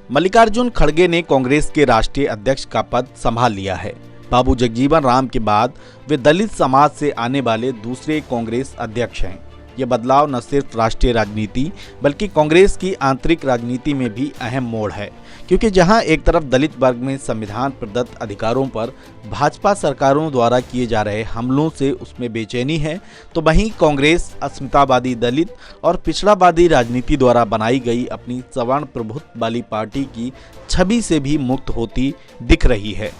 मल्लिकार्जुन खड़गे ने कांग्रेस के राष्ट्रीय अध्यक्ष का पद संभाल लिया है। बाबू जगजीवन राम के बाद वे दलित समाज से आने वाले दूसरे कांग्रेस अध्यक्ष हैं। ये बदलाव न सिर्फ राष्ट्रीय राजनीति बल्कि कांग्रेस की आंतरिक राजनीति में भी अहम मोड़ है, क्योंकि जहां एक तरफ दलित वर्ग में संविधान प्रदत्त अधिकारों पर भाजपा सरकारों द्वारा किए जा रहे हमलों से उसमें बेचैनी है, तो वहीं कांग्रेस अस्मितावादी दलित और पिछड़ावादी राजनीति द्वारा बनाई गई अपनी सवर्ण प्रभुत्व वाली पार्टी की छवि से भी मुक्त होती दिख रही है।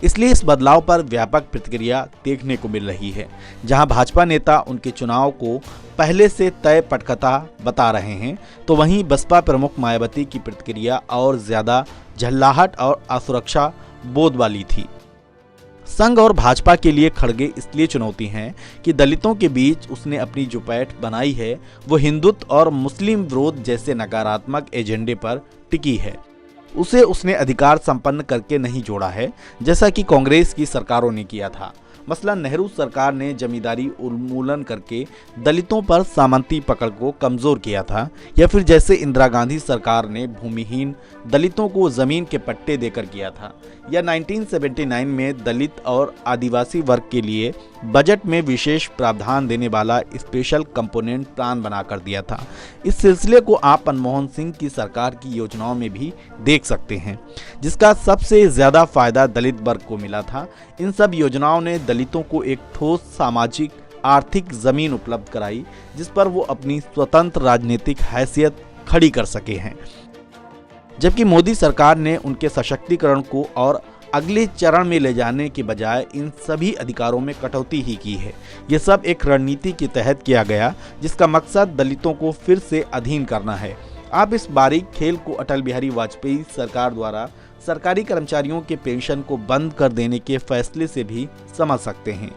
इसलिए इस बदलाव पर व्यापक प्रतिक्रिया देखने को मिल रही है। जहां भाजपा नेता उनके चुनाव को पहले से तय पटकथा बता रहे हैं, तो वहीं बसपा प्रमुख मायावती की प्रतिक्रिया और ज्यादा झल्लाहट और असुरक्षा बोध वाली थी। संघ और भाजपा के लिए खड़गे इसलिए चुनौती हैं कि दलितों के बीच उसने अपनी जो पैठ बनाई है वो हिंदुत्व और मुस्लिम विरोध जैसे नकारात्मक एजेंडे पर टिकी है। उसे उसने अधिकार संपन्न करके नहीं जोड़ा है, जैसा कि कांग्रेस की सरकारों ने किया था। मसलन नेहरू सरकार ने जमींदारी उन्मूलन करके दलितों पर सामंती पकड़ को कमजोर किया था, या फिर जैसे इंदिरा गांधी सरकार ने भूमिहीन दलितों को जमीन के पट्टे देकर किया था, या 1979 में दलित और आदिवासी वर्ग के लिए बजट में विशेष प्रावधान देने वाला स्पेशल कंपोनेंट प्लान बनाकर दिया था। इस सिलसिले को आप मनमोहन सिंह की सरकार की योजनाओं में भी देख सकते हैं, जिसका सबसे ज्यादा फायदा दलित वर्ग को मिला था। इन सब योजनाओं ने दलितों को एक ठोस सामाजिक आर्थिक जमीन उपलब्ध कराई, जिस पर वो अपनी स्वतंत्र राजनीतिक हैसियत खड़ी कर सके हैं। जबकि मोदी सरकार ने उनके सशक्तिकरण को और अगले चरण में ले जाने के बजाय इन सभी अधिकारों में कटौती ही की है। ये सब एक रणनीति के तहत किया गया, जिसका मकसद दलितों को फिर से अधीन करना है। आप इस बारीक खेल को अटल बिहारी वाजपेयी सरकार द्वारा सरकारी कर्मचारियों के पेंशन को बंद कर देने के फैसले से भी समझ सकते हैं।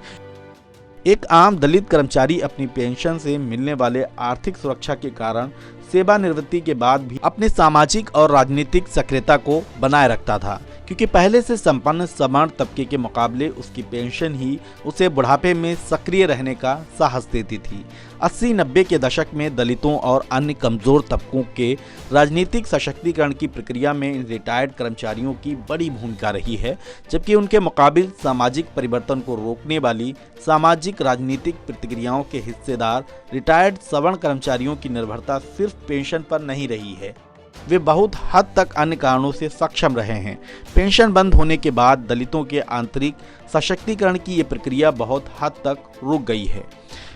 एक आम दलित कर्मचारी अपनी पेंशन से मिलने वाले आर्थिक सुरक्षा के कारण सेवानिवृत्ति के बाद भी अपने सामाजिक और राजनीतिक सक्रियता को बनाए रखता था, क्योंकि पहले से संपन्न सवर्ण तबके के मुकाबले उसकी पेंशन ही उसे बुढ़ापे में सक्रिय रहने का साहस देती थी। 80-90 के दशक में दलितों और अन्य कमजोर तबकों के राजनीतिक सशक्तिकरण की प्रक्रिया में रिटायर्ड कर्मचारियों की बड़ी भूमिका रही है, जबकि उनके मुकाबिल सामाजिक परिवर्तन को रोकने वाली सामाजिक राजनीतिक प्रतिक्रियाओं के हिस्सेदार रिटायर्ड सवर्ण कर्मचारियों की निर्भरता सिर्फ पेंशन पर नहीं रही है। वे बहुत हद तक अन्य कारणों से सक्षम रहे हैं। पेंशन बंद होने के बाद दलितों के आंतरिक सशक्तिकरण की ये प्रक्रिया बहुत हद तक रुक गई है।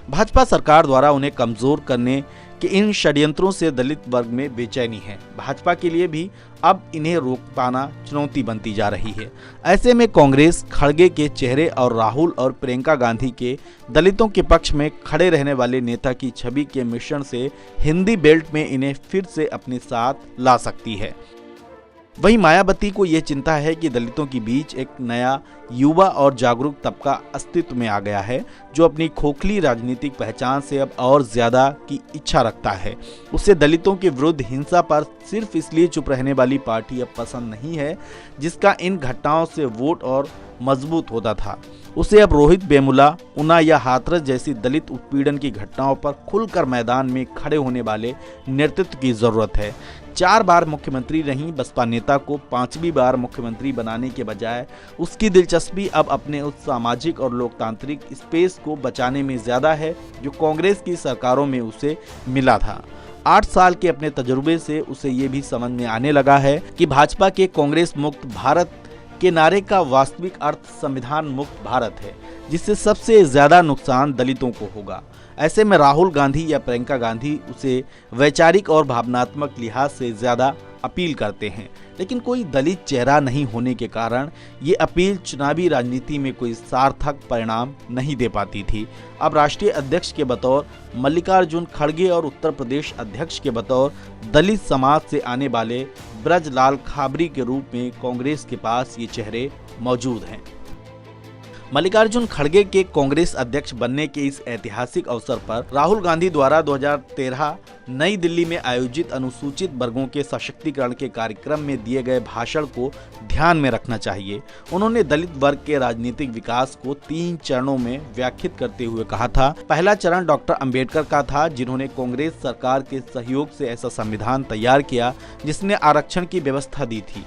भाजपा सरकार द्वारा उन्हें कमजोर करने के इन षड्यंत्रों से दलित वर्ग में बेचैनी है। भाजपा के लिए भी अब इन्हें रोक पाना चुनौती बनती जा रही है। ऐसे में कांग्रेस खड़गे के चेहरे और राहुल और प्रियंका गांधी के दलितों के पक्ष में खड़े रहने वाले नेता की छवि के मिश्रण से हिंदी बेल्ट में इन्हें फिर से अपने साथ ला सकती है। वहीं मायावती को ये चिंता है कि दलितों के बीच एक नया युवा और जागरूक तबका अस्तित्व में आ गया है, जो अपनी खोखली राजनीतिक पहचान से अब और ज्यादा की इच्छा रखता है। उसे दलितों के विरुद्ध हिंसा पर सिर्फ इसलिए चुप रहने वाली पार्टी अब पसंद नहीं है, जिसका इन घटनाओं से वोट और मजबूत होता था। उसे अब रोहित वेमुला, ऊना या हाथरस जैसी दलित उत्पीड़न की घटनाओं पर खुलकर मैदान में खड़े होने वाले नेतृत्व की जरूरत है। 4 बार मुख्यमंत्री रही बसपा नेता को 5वीं बार मुख्यमंत्री बनाने के बजाय उसकी दिलचस्पी अब अपने उस सामाजिक और लोकतांत्रिक स्पेस को बचाने में ज्यादा है, जो कांग्रेस की सरकारों में उसे मिला था। 8 साल के अपने तजुर्बे से उसे ये भी समझ में आने लगा है कि भाजपा के कांग्रेस मुक्त भारत के नारे का वास्तविक अर्थ संविधान मुक्त भारत है, जिससे सबसे ज्यादा नुकसान दलितों को होगा। ऐसे में राहुल गांधी या प्रियंका गांधी उसे वैचारिक और भावनात्मक लिहाज से ज्यादा अपील करते हैं, लेकिन कोई दलित चेहरा नहीं होने के कारण ये अपील चुनावी राजनीति में कोई सार्थक परिणाम नहीं दे पाती थी। अब राष्ट्रीय अध्यक्ष के बतौर मल्लिकार्जुन खड़गे और उत्तर प्रदेश अध्यक्ष के बतौर दलित समाज से आने वाले ब्रजलाल खाबरी के रूप में कांग्रेस के पास ये चेहरे मौजूद हैं। मल्लिकार्जुन खड़गे के कांग्रेस अध्यक्ष बनने के इस ऐतिहासिक अवसर पर राहुल गांधी द्वारा 2013 नई दिल्ली में आयोजित अनुसूचित वर्गों के सशक्तिकरण के कार्यक्रम में दिए गए भाषण को ध्यान में रखना चाहिए। उन्होंने दलित वर्ग के राजनीतिक विकास को 3 चरणों में व्याख्यायित करते हुए कहा था। पहला चरण डॉक्टर अंबेडकर का था, जिन्होंने कांग्रेस सरकार के सहयोग से ऐसा संविधान तैयार किया जिसने आरक्षण की व्यवस्था दी थी।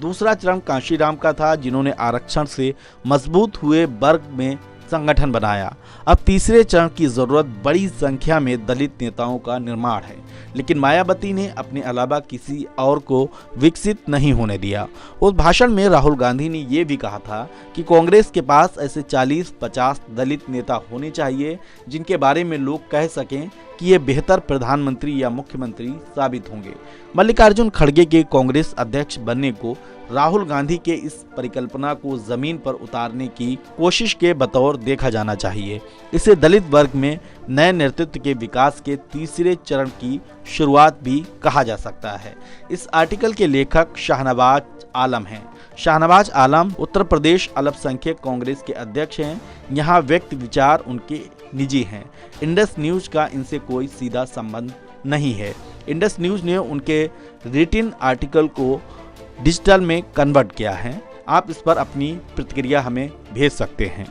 दूसरा चरण कांशीराम का था, जिन्होंने आरक्षण से मजबूत हुए वर्ग में संगठन बनाया। अब तीसरे चरण की जरूरत बड़ी संख्या में दलित नेताओं का निर्माण है, लेकिन मायावती ने अपने अलावा किसी और को विकसित नहीं होने दिया। उस भाषण में राहुल गांधी ने ये भी कहा था कि कांग्रेस के पास ऐसे 40-50 दलित नेता होने चाहिए जिनके बारे में लोग कह सकें कि ये बेहतर प्रधानमंत्री या मुख्यमंत्री साबित होंगे। मल्लिकार्जुन खड़गे के कांग्रेस अध्यक्ष बनने को राहुल गांधी के इस परिकल्पना को जमीन पर उतारने की कोशिश के बतौर देखा जाना चाहिए। इसे दलित वर्ग में नए नेतृत्व के विकास के तीसरे चरण की शुरुआत भी कहा जा सकता है। इस आर्टिकल के लेखक शाहनवाज आलम हैं। शाहनवाज आलम उत्तर प्रदेश अल्पसंख्यक कांग्रेस के अध्यक्ष हैं। यहाँ व्यक्त विचार उनके निजी हैं। इंडस न्यूज का इनसे कोई सीधा संबंध नहीं है। इंडस न्यूज ने उनके रिटिन आर्टिकल को डिजिटल में कन्वर्ट किया है। आप इस पर अपनी प्रतिक्रिया हमें भेज सकते हैं।